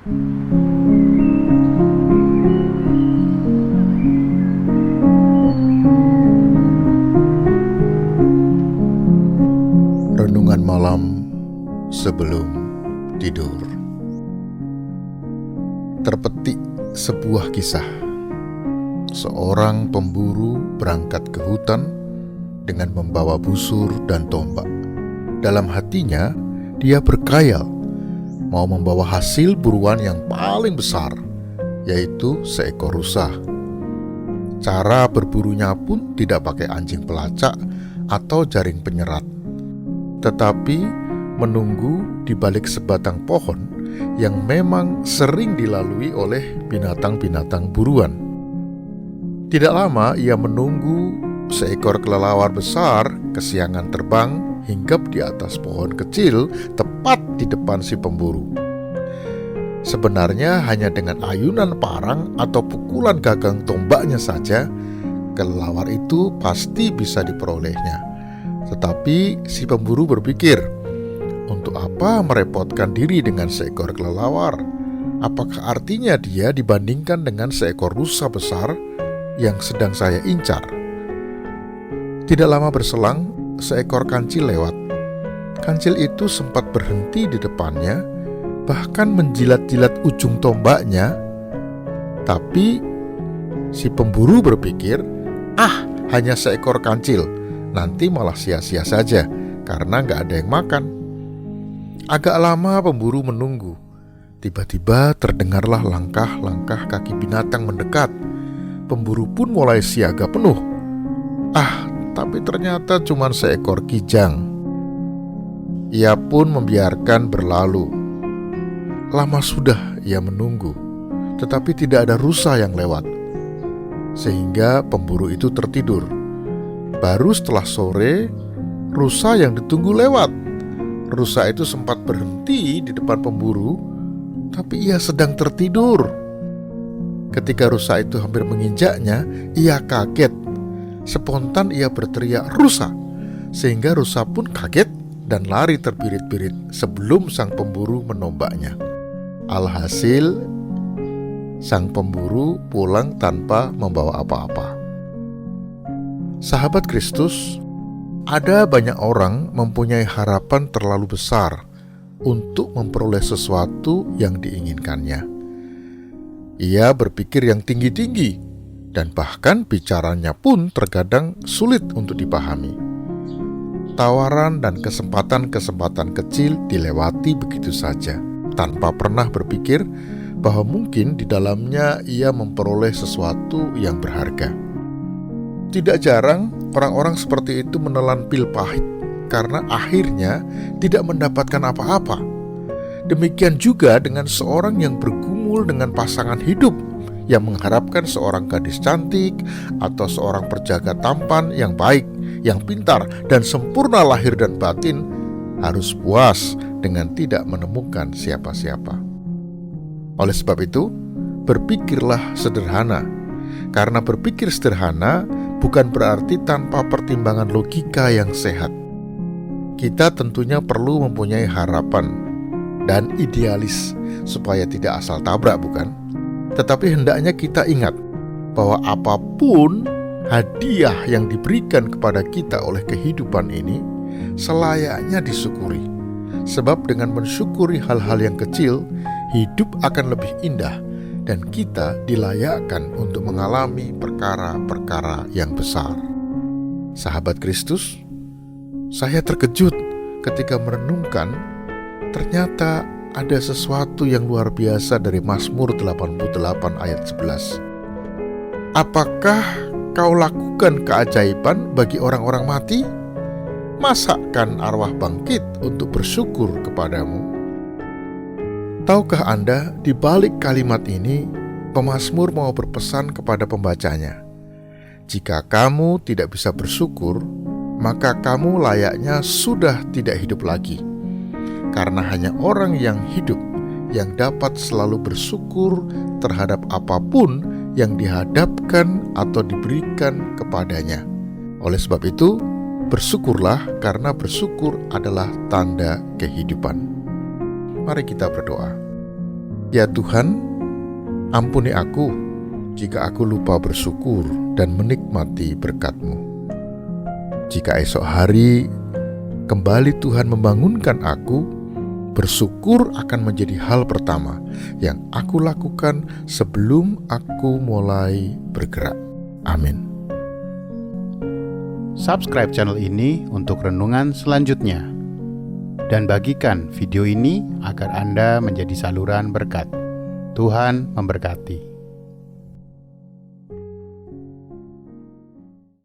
Renungan malam sebelum tidur. Terpetik sebuah kisah. Seorang pemburu berangkat ke hutan dengan membawa busur dan tombak. Dalam hatinya, dia berkhayal mau membawa hasil buruan yang paling besar, yaitu seekor rusa. Cara berburunya pun tidak pakai anjing pelacak atau jaring penyerat, tetapi menunggu di balik sebatang pohon yang memang sering dilalui oleh binatang-binatang buruan. Tidak lama ia menunggu seekor kelelawar besar kesiangan terbang hinggap di atas pohon kecil tepat di depan si pemburu. Sebenarnya hanya dengan ayunan parang atau pukulan gagang tombaknya saja, kelelawar itu pasti bisa diperolehnya. Tetapi si pemburu berpikir, untuk apa merepotkan diri dengan seekor kelelawar? Apakah artinya dia dibandingkan dengan seekor rusa besar yang sedang saya incar? Tidak lama berselang, seekor kancil lewat. Kancil itu sempat berhenti di depannya, bahkan menjilat-jilat ujung tombaknya. Tapi si pemburu berpikir, hanya seekor kancil, nanti malah sia-sia saja karena gak ada yang makan. Agak lama pemburu menunggu. Tiba-tiba terdengarlah langkah-langkah kaki binatang mendekat. Pemburu pun mulai siaga penuh. Tapi ternyata cuma seekor kijang. Ia pun membiarkan berlalu. Lama sudah ia menunggu, tetapi tidak ada rusa yang lewat. Sehingga pemburu itu tertidur. Baru setelah sore, rusa yang ditunggu lewat. Rusa itu sempat berhenti di depan pemburu, tapi ia sedang tertidur. Ketika rusa itu hampir menginjaknya, ia kaget. Spontan ia berteriak rusa, sehingga rusa pun kaget dan lari terbirit-birit sebelum sang pemburu menombaknya. Alhasil, sang pemburu pulang tanpa membawa apa-apa. Sahabat Kristus, ada banyak orang mempunyai harapan terlalu besar untuk memperoleh sesuatu yang diinginkannya. Ia berpikir yang tinggi-tinggi, dan bahkan bicaranya pun terkadang sulit untuk dipahami. Tawaran dan kesempatan-kesempatan kecil dilewati begitu saja, tanpa pernah berpikir bahwa mungkin di dalamnya ia memperoleh sesuatu yang berharga. Tidak jarang orang-orang seperti itu menelan pil pahit karena akhirnya tidak mendapatkan apa-apa. Demikian juga dengan seorang yang bergumul dengan pasangan hidup, yang mengharapkan seorang gadis cantik atau seorang penjaga tampan yang baik, yang pintar dan sempurna lahir dan batin, harus puas dengan tidak menemukan siapa-siapa. Oleh sebab itu, berpikirlah sederhana. Karena berpikir sederhana bukan berarti tanpa pertimbangan logika yang sehat. Kita tentunya perlu mempunyai harapan dan idealis supaya tidak asal tabrak, bukan? Tetapi hendaknya kita ingat bahwa apapun hadiah yang diberikan kepada kita oleh kehidupan ini selayaknya disyukuri. Sebab dengan mensyukuri hal-hal yang kecil, hidup akan lebih indah dan kita dilayakkan untuk mengalami perkara-perkara yang besar. Sahabat Kristus, saya terkejut ketika merenungkan ternyata ada sesuatu yang luar biasa dari Mazmur 88 ayat 11. Apakah kau lakukan keajaiban bagi orang-orang mati? Masakan arwah bangkit untuk bersyukur kepadamu? Tahukah Anda, di balik kalimat ini, pemazmur mau berpesan kepada pembacanya. Jika kamu tidak bisa bersyukur, maka kamu layaknya sudah tidak hidup lagi. Karena hanya orang yang hidup yang dapat selalu bersyukur terhadap apapun yang dihadapkan atau diberikan kepadanya. Oleh sebab itu, bersyukurlah karena bersyukur adalah tanda kehidupan. Mari kita berdoa. Ya Tuhan, ampuni aku jika aku lupa bersyukur dan menikmati berkat-Mu. Jika esok hari kembali Tuhan membangunkan aku, bersyukur akan menjadi hal pertama yang aku lakukan sebelum aku mulai bergerak. Amin. Subscribe channel ini untuk renungan selanjutnya. Dan bagikan video ini agar Anda menjadi saluran berkat. Tuhan memberkati.